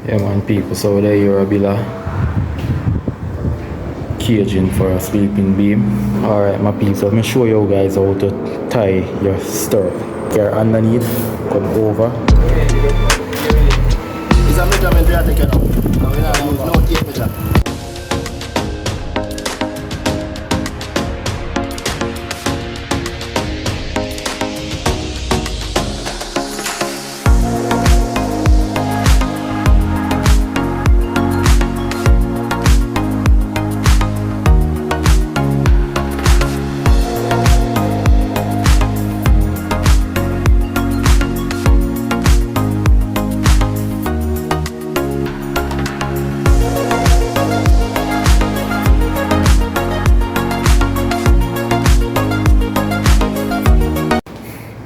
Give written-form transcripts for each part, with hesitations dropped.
Yeah man people, so there you're a Billa caging for a sleeping beam. Alright my people, let me show you guys how to tie your stirrup. Here underneath, come over. It's a measurement we are taking out. We don't use no tape measure.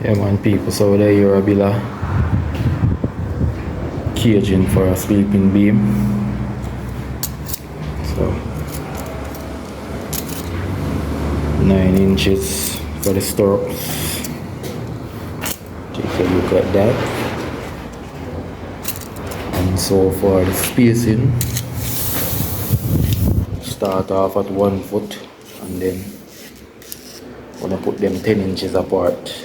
Yeah man people, so there you're a Billa caging for a sleeping beam. So 9 inches for the stirrups. Take a look at that. And so for the spacing, start off at 1 foot and then gonna put them 10 inches apart.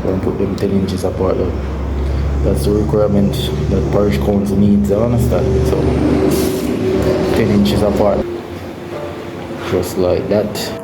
Gonna put them 10 inches apart though. That's the requirement that Parish Council needs, I understand. So 10 inches apart. Just like that.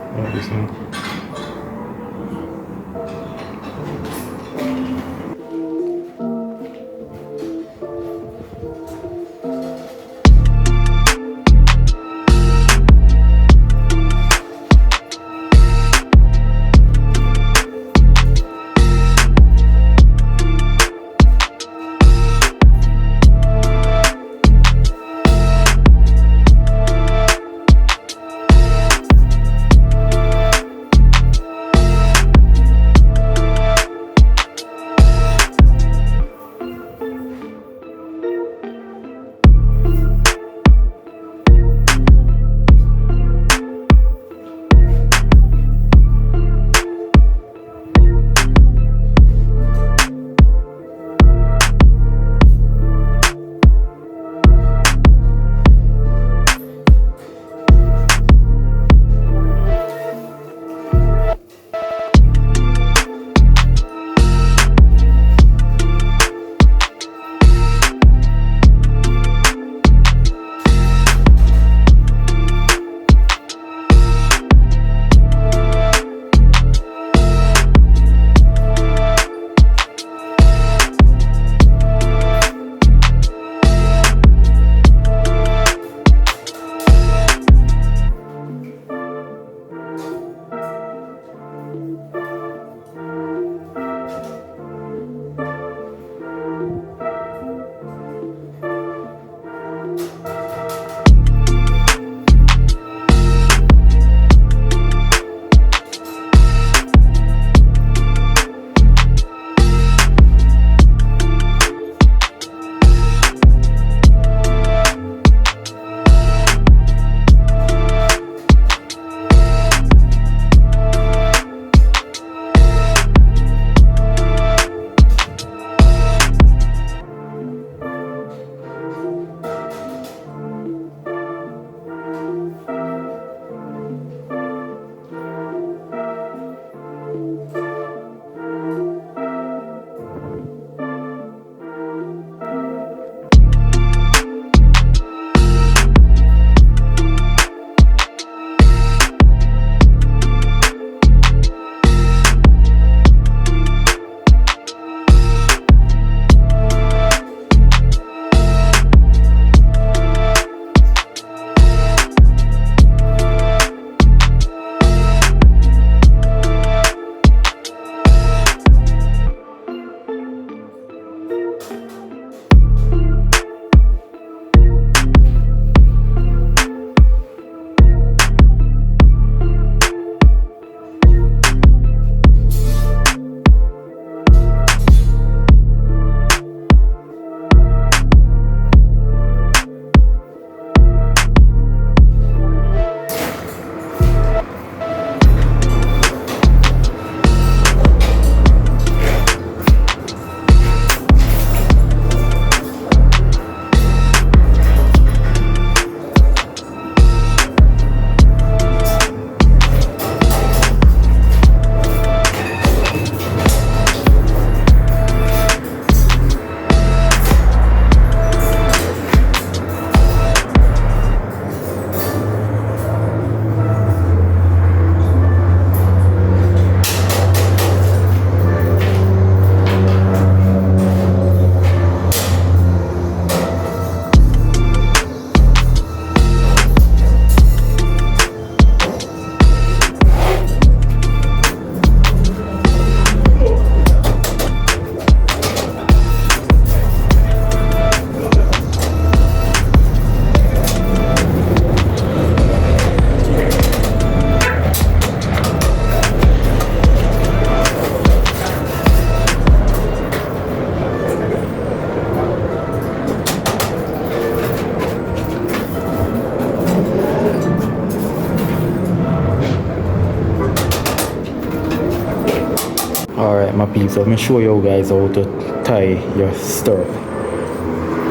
Alright my peeps, let me show you guys how to tie your stirrup.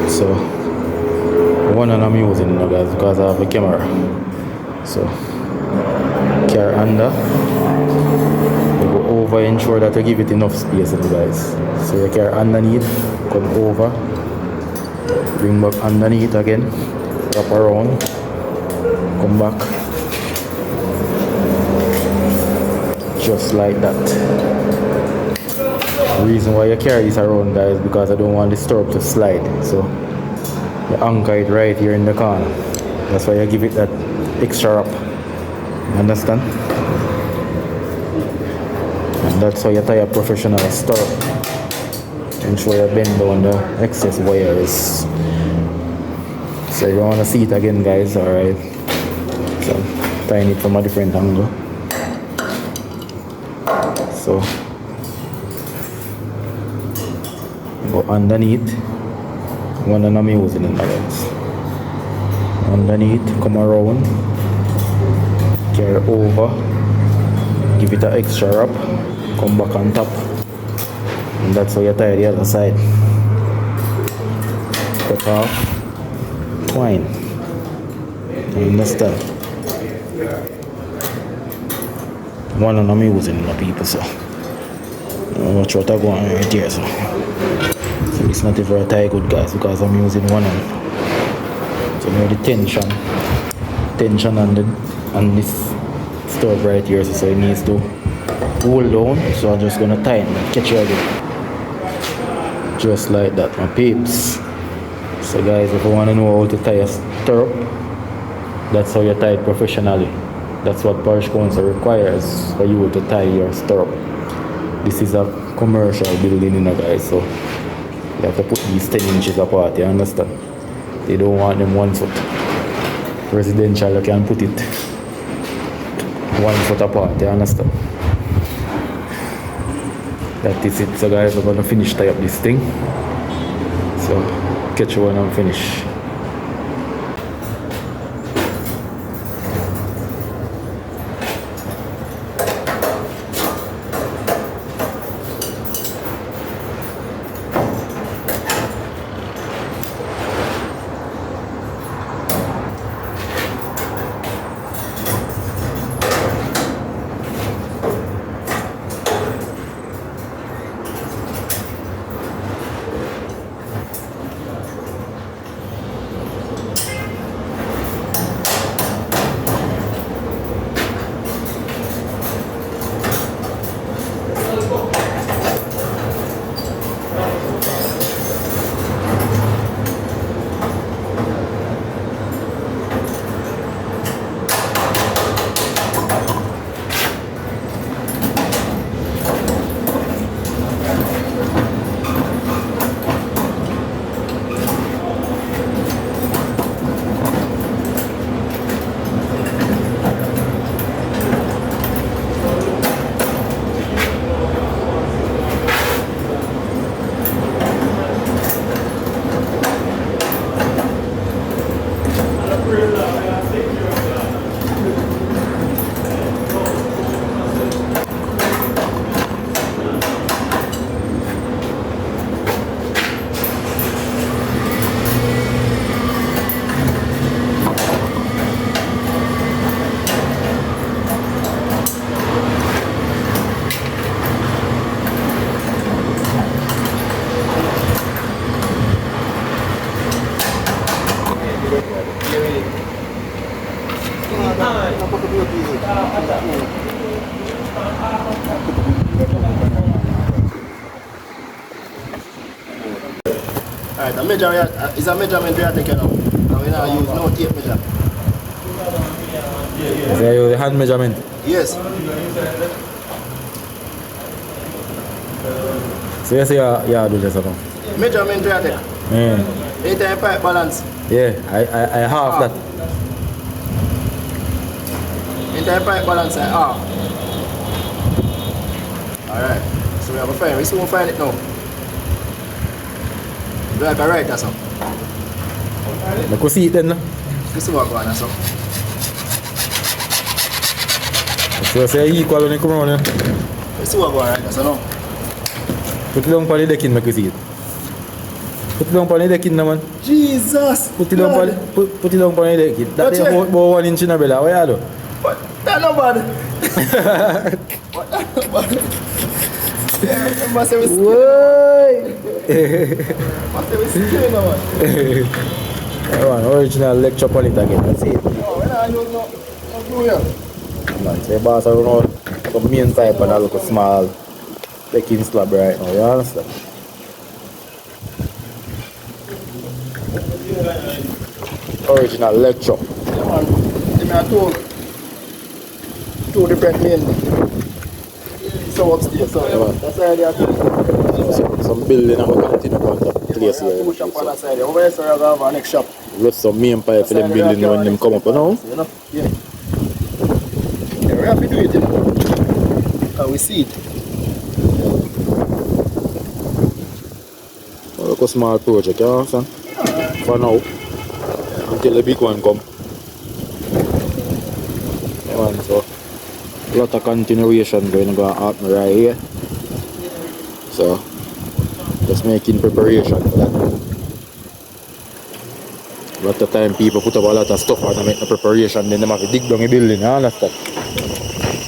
So one and I'm using now guys because I have a camera. So carry under, you go over, ensure that you give it enough space guys. So you carry underneath, come over, bring back underneath again, wrap around, come back, just like that. The reason why you carry this around guys because I don't want the stirrup to slide, so you anchor it right here in the corner. That's why you give it that extra wrap. You understand? And that's how you tie a professional stirrup. Ensure you bend down the excess wires. So you want to see it again guys, alright. So tying it from a different angle. So go underneath, one and I'm using it guys. Underneath, come around, carry over, give it an extra wrap, come back on top, and that's how you tie the other side. Cut off, twine. You understand? One and I'm using my people, so watch what I go on right here. So it's not even a tie good guys because I'm using one hand. So now the tension on this stove right here, so it needs to hold down. So I'm just gonna tie it and catch it again. Just like that my peeps. So guys, if you wanna know how to tie a stirrup, that's how you tie it professionally. That's what Parish Council requires for you to tie your stirrup. This is a commercial building, you know guys, so you have to put these 10 inches apart, you understand? They don't want them 1 foot. Residential, you can put it 1 foot apart, you understand? That is it. So guys, we're gonna finish tie up this thing. So catch you when I'm finished. Alright, a measurement is a measurement we are taking now. And we don't use no tape measure. So you use the hand measurement? Yes. So you say you do this now? Measurement we are taking. Yeah. 8 time pipe balance. Yeah, I half that. 8 time pipe balance I half. Alright. So we have a find. We soon find it now. Do I go right or so? Let's go see it then. Let's see what going on so. So you say equal when you come around here. Let's see what going right or so now. Put it down on the decking, make you see it. Put it down on the decking, no, man. Jesus! Put it down on put it down on the decking. That is about 1 inch in a bella. What you do? But that no bad. But that no bad. Yeah, I must have a skin. Must have a skin, man. Man, original lecture on it again. That's it. No, when I use no glue here. Man, say boss, I don't know some main pipe and a little small decking slab right now. You understand? Original lecture. Yeah, man. They are two different main. So upstairs, so Yeah, man. that's why they are two. Some building and we continue on the place here. Two shop on that side. Over there, so you have our next shop. Got some main pipe for them building when them come up, you know? You know? Yeah. Yeah, we have to do it, you know. And we see it. Look a small project, you understand? For now. Until the big one come. Yeah, man, so a lot of continuation going to happen right here. So just making preparation for that. A lot of time people put up a lot of stuff and make the preparation, then they have to dig down the building, you understand?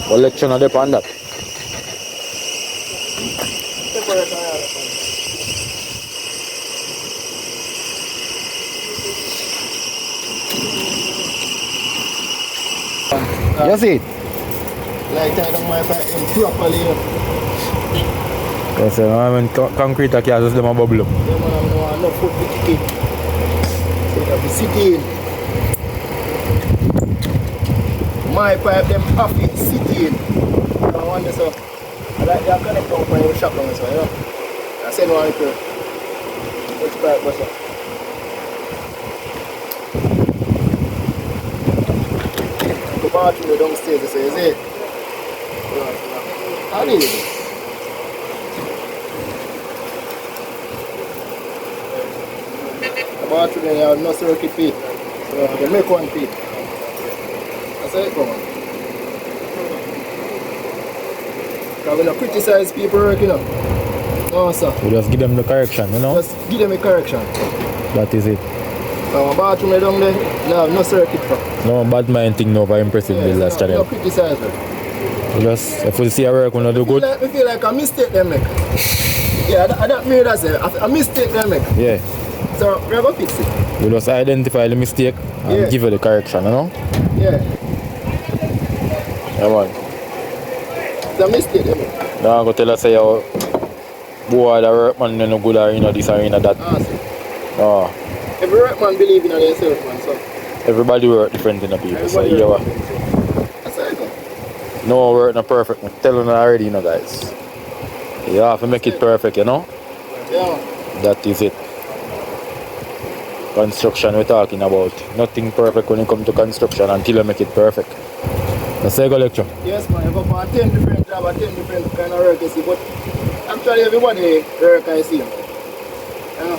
What lecture on on that? You see it? Like I don't mind if I properly. Yes, I mean concrete I can't just them a bubble up. Yeah, man, I'm no foot to kick it. So that we sitting. My pipe, them happy sitting. I wonder so. I like that connect down from your shop down so, you know. I said one to which pipe was up. The bathroom downstairs, they say, is it? I need it. The bathroom, they have no circuit feet. So they make one feet. That's how it come on. Because we don't criticize people work, you know. No, sir. We just give them the correction, you know? Just give them a correction. That is it. My bathroom is down there, no circuit for. No bad mind thing no very impressive builders No channel. criticize them. We just if we see a work we not do good. I feel like a mistake them make. Yeah, that mean that's a mistake them make. Yeah. So we're going to fix it. We just identify the mistake and give you the correction, you know? Yeah. Yeah man. It's a mistake them make. Now I'm gonna tell us say how boy the workman no good or you know this or you know that. Oh. Every workman believe in themselves, man, so. Everybody work different in the people. So Everybody yeah. work different, so. That's how it go. No work not perfect. I'm telling you already, you know guys. You have to make it perfect, you know? Yeah. That is it. Construction we're talking about. Nothing perfect when it comes to construction until you make it perfect. That's a good lecture. Yes, man, you go for 10 different jobs, 10 different kind of work, you see, but actually everybody work I see. Yeah.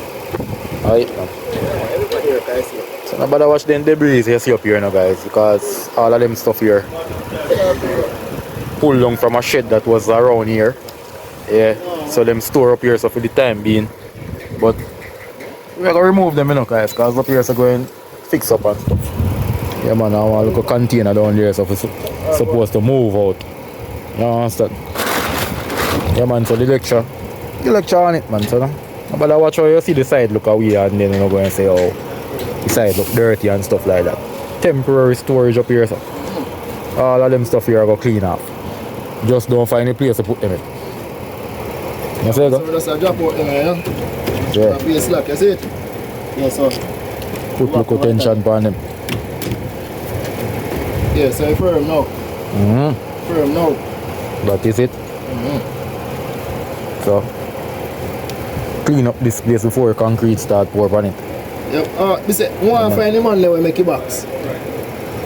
Alright man. Yeah, everybody work I see. So nobody watch them debris you see up here now guys, because all of them stuff here pulled down from a shed that was around here. Yeah. So them store up here so for the time being. But we're gonna remove them, you know guys, because up here so going fix up and stuff. Yeah man, I want to look a container down there so we're supposed to move out. You understand? Yeah man, so the lecture on it man, so no? But I watch how you see the side look away and then you're going to say oh the side look dirty and stuff like that. Temporary storage up here so. All of them stuff here I go clean up. Just don't find a place to put them in. You see it? So we just drop out them, you know? Yeah. Be a slack, you see it? Yeah, so. Put local tension on them. Yeah, so firm now. Firm now. That is it. So clean up this place before concrete start pour on it. Yep. Me say, I want to find the man that will make a box.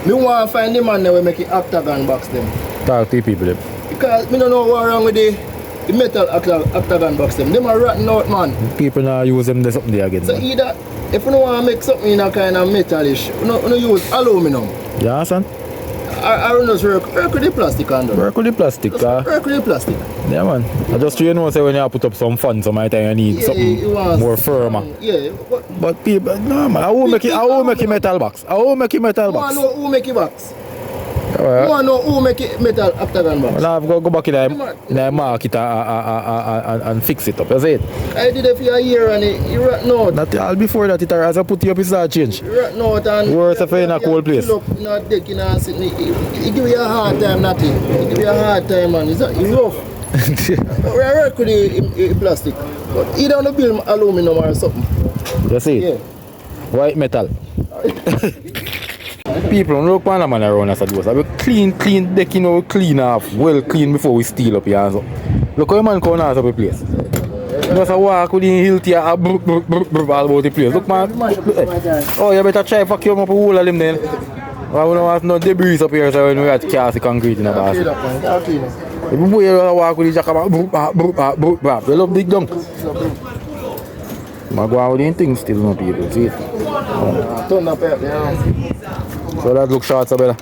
Me want to find the man that will make an octagon box them. Talk to the people them. Because me don't know what's wrong with the metal octagon box them. Them are rotten out, man. People now use them there something there again. So Man. either, if you don't want to make something in a kind of metalish, you don't use aluminum. You understand? I don't know, work with the plastic on them. Work with the plastic, Work with the plastic. yeah, man. I just you know say when you put up some fun, some time you need something more firmer. Yeah, but people, no man, I will make it metal box. I will make it metal box. You want to know who make it box? Right. You want to know who make it metal octagon box? Well, I've got to go back in the market and fix it up. That's it. I did it for a year and it rotten out. Not all before that, as I put you up, it's not change. Rotten out and worse if you're in a cold place. Up in a deck in a sitting. It give you a hard time, nothing. It give you a hard time, man. It's rough. We work with the plastic. But you don't build aluminum or something. That's it. Yeah. White metal. People don't look man around us at those. We clean deck, you know, clean off, well clean before we steal up here. So. Look how man come out of the place. Just a walk with the hill here, all about the place. Look man. Oh, you better try fuck you up a whole of them then. I don't want no debris up here so when we had cast the concrete in the bus. If you walk with the jack, you love dig down. I go out with things still, no people. See it? Turn up here, yeah. So that looks short, so better.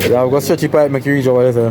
Yeah, I've got stretchy pipe, make you reach over there.